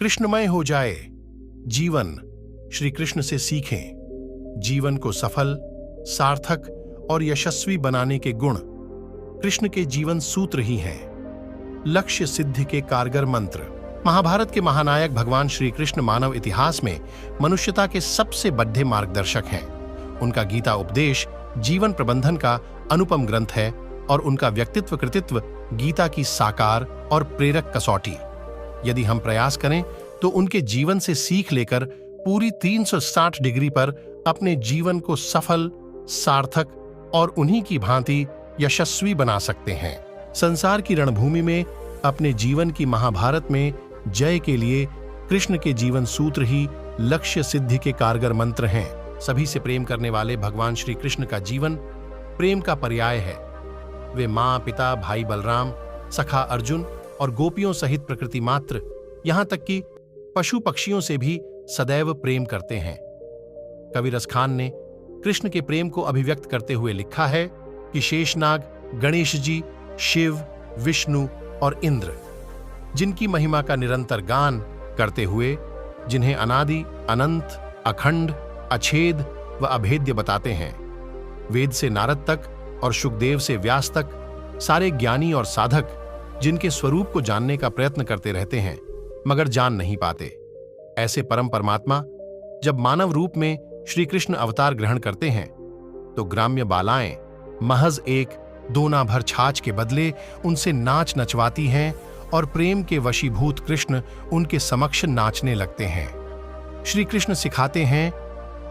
कृष्णमय हो जाए। जीवन श्री कृष्ण से सीखें। जीवन को सफल, सार्थक और यशस्वी बनाने के गुण कृष्ण के जीवन सूत्र ही हैं। लक्ष्य सिद्धि के कारगर मंत्र। महाभारत के महानायक भगवान श्री कृष्ण मानव इतिहास में मनुष्यता के सबसे बड़े मार्गदर्शक हैं। उनका गीता उपदेश जीवन प्रबंधन का अनुपम ग्रंथ है और उनका व्यक्तित्व कृतित्व गीता की साकार और प्रेरक कसौटी। यदि हम प्रयास करें तो उनके जीवन से सीख लेकर पूरी 360 डिग्री पर अपने जीवन को सफल, सार्थक और उन्हीं की भांति यशस्वी बना सकते हैं। संसार की रणभूमि में अपने जीवन की महाभारत में जय के लिए कृष्ण के जीवन सूत्र ही लक्ष्य सिद्धि के कारगर मंत्र हैं। सभी से प्रेम करने वाले भगवान श्री कृष्ण का जीवन प्रेम का पर्याय है। वे मां, पिता, भाई बलराम, सखा अर्जुन और गोपियों सहित प्रकृति मात्र, यहां तक कि पशु पक्षियों से भी सदैव प्रेम करते हैं। कवि रसखान ने कृष्ण के प्रेम को अभिव्यक्त करते हुए लिखा है कि शेषनाग, गणेश जी, शिव, विष्णु और इंद्र जिनकी महिमा का निरंतर गान करते हुए, जिन्हें अनादि, अनंत, अखंड, अछेद व अभेद्य बताते हैं। वेद से नारद तक और शुकदेव से व्यास तक सारे ज्ञानी और साधक जिनके स्वरूप को जानने का प्रयत्न करते रहते हैं मगर जान नहीं पाते। ऐसे परम परमात्मा जब मानव रूप में श्री कृष्ण अवतार ग्रहण करते हैं तो ग्राम्य बालाएं महज एक दोना भर छाछ के बदले उनसे नाच नचवाती हैं और प्रेम के वशीभूत कृष्ण उनके समक्ष नाचने लगते हैं। श्री कृष्ण सिखाते हैं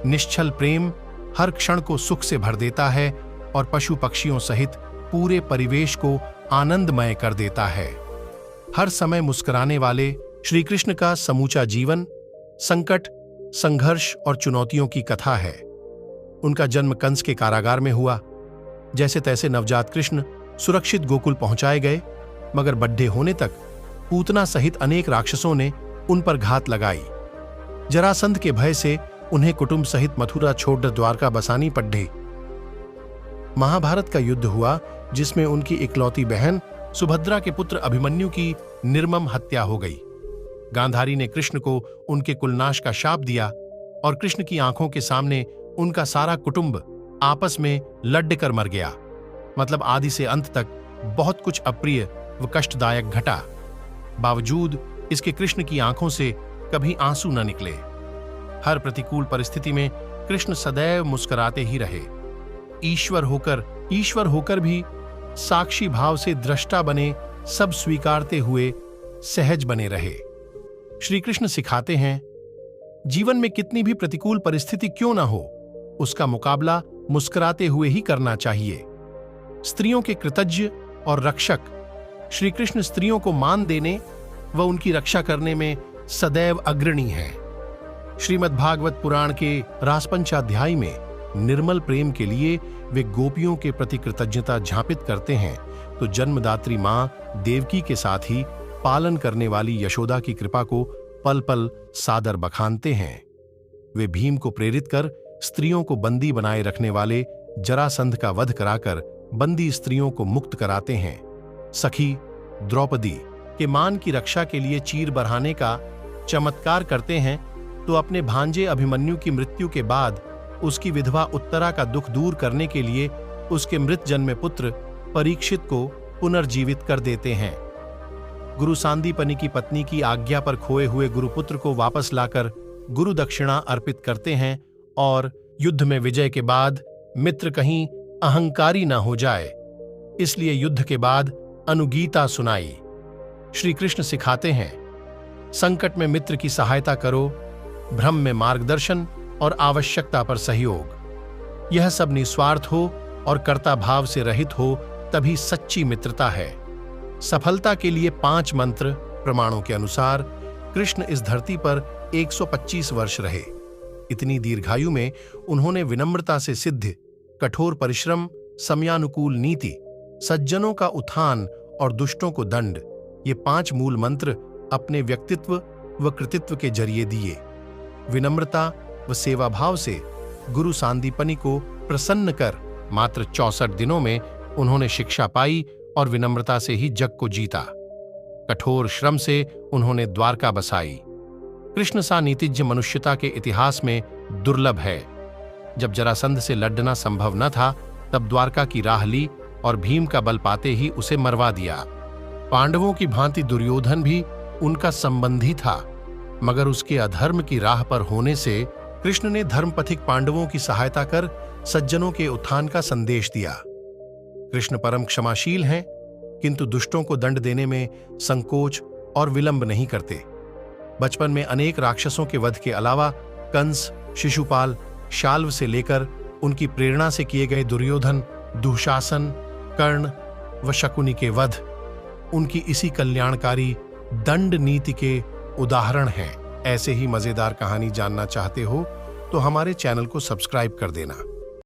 निश्चल प्रेम हर क्षण को सुख से भर देता है और पशु पक्षियों सहित पूरे परिवेश को आनंदमय कर देता है। हर समय मुस्कुराने वाले श्री कृष्ण का समूचा जीवन संकट, संघर्ष और चुनौतियों की कथा है। उनका जन्म कंस के कारागार में हुआ। जैसे तैसे नवजात कृष्ण सुरक्षित गोकुल पहुंचाए गए, मगर बड्ढे होने तक पूतना सहित अनेक राक्षसों ने उन पर घात लगाई। जरासंध के भय से उन्हें कुटुंब सहित मथुरा छोड़कर द्वारका बसानी पड़ी। महाभारत का युद्ध हुआ जिसमें उनकी इकलौती बहन सुभद्रा के पुत्र अभिमन्यु की निर्मम हत्या हो गई। गांधारी ने कृष्ण को उनके कुलनाश का शाप दिया और कृष्ण की आंखों के सामने उनका सारा कुटुंब आपस में लड़कर मर गया। मतलब आदि से अंत तक बहुत कुछ अप्रिय व कष्टदायक घटा। बावजूद इसके कृष्ण की आंखों से कभी आंसू न निकले। हर प्रतिकूल परिस्थिति में कृष्ण सदैव मुस्कुराते ही रहे। ईश्वर होकर भी साक्षी भाव से दृष्टा बने, सब स्वीकारते हुए सहज बने रहे। श्री कृष्ण सिखाते हैं जीवन में कितनी भी प्रतिकूल परिस्थिति क्यों ना हो, उसका मुकाबला मुस्कुराते हुए ही करना चाहिए। स्त्रियों के कृतज्ञ और रक्षक श्री कृष्ण स्त्रियों को मान देने व उनकी रक्षा करने में सदैव अग्रणी हैं। श्रीमद्भागवत पुराण के रासपंचाध्याय में निर्मल प्रेम के लिए वे गोपियों के प्रति कृतज्ञता ज्ञापित करते हैं तो जन्मदात्री मां देवकी के साथ ही पालन करने वाली यशोदा की कृपा को पल पल सादर बखानते हैं। वे भीम को प्रेरित कर स्त्रियों को बंदी बनाए रखने वाले जरासंध का वध कराकर बंदी स्त्रियों को मुक्त कराते हैं। सखी द्रौपदी के मान की रक्षा के लिए चीर बढ़ाने का चमत्कार करते हैं तो अपने भांजे अभिमन्यु की मृत्यु के बाद उसकी विधवा उत्तरा का दुख दूर करने के लिए उसके मृत जन्मे पुत्र परीक्षित को पुनर्जीवित कर देते हैं। गुरु सांदीपनि की पत्नी की आज्ञा पर खोए हुए गुरुपुत्र को वापस लाकर गुरु दक्षिणा अर्पित करते हैं और युद्ध में विजय के बाद मित्र कहीं अहंकारी न हो जाए, इसलिए युद्ध के बाद अनुगीता सुनाई। श्री कृष्ण सिखाते हैं संकट में मित्र की सहायता करो, भ्रम में मार्गदर्शन और आवश्यकता पर सहयोग। यह सब निस्वार्थ हो और कर्ता भाव से रहित हो तभी सच्ची मित्रता है। सफलता के लिए 5 मंत्र। प्रमाणों के अनुसार कृष्ण इस धरती पर 125 वर्ष रहे। इतनी दीर्घायु में उन्होंने विनम्रता से सिद्ध, कठोर परिश्रम, समयानुकूल नीति, सज्जनों का उत्थान और दुष्टों को दंड, ये 5 मूल मंत्र अपने व्यक्तित्व व कृतित्व के जरिए दिए। विनम्रता व सेवाभाव से गुरु सांदीपनि को प्रसन्न कर मात्र 64 दिनों में उन्होंने शिक्षा पाई और विनम्रता से ही जग को जीता। कठोर श्रम से उन्होंने द्वारका बसाई। कृष्ण सा नीतिज्ञ मनुष्यता के इतिहास में दुर्लभ है। जब जरासंध से लड़ना संभव न था, तब द्वारका की राह ली और भीम का बल पाते ही उसे मरवा दिया। पांडवों की भांति दुर्योधन भी उनका संबंधी था, मगर उसके अधर्म की राह पर होने से कृष्ण ने धर्मपथिक पांडवों की सहायता कर सज्जनों के उत्थान का संदेश दिया। कृष्ण परम क्षमाशील हैं, किंतु दुष्टों को दंड देने में संकोच और विलंब नहीं करते। बचपन में अनेक राक्षसों के वध के अलावा कंस, शिशुपाल, शाल्व से लेकर उनकी प्रेरणा से किए गए दुर्योधन, दुशासन, कर्ण व शकुनी के वध उनकी इसी कल्याणकारी दंड नीति के उदाहरण हैं। ऐसे ही मजेदार कहानी जानना चाहते हो तो हमारे चैनल को सब्सक्राइब कर देना।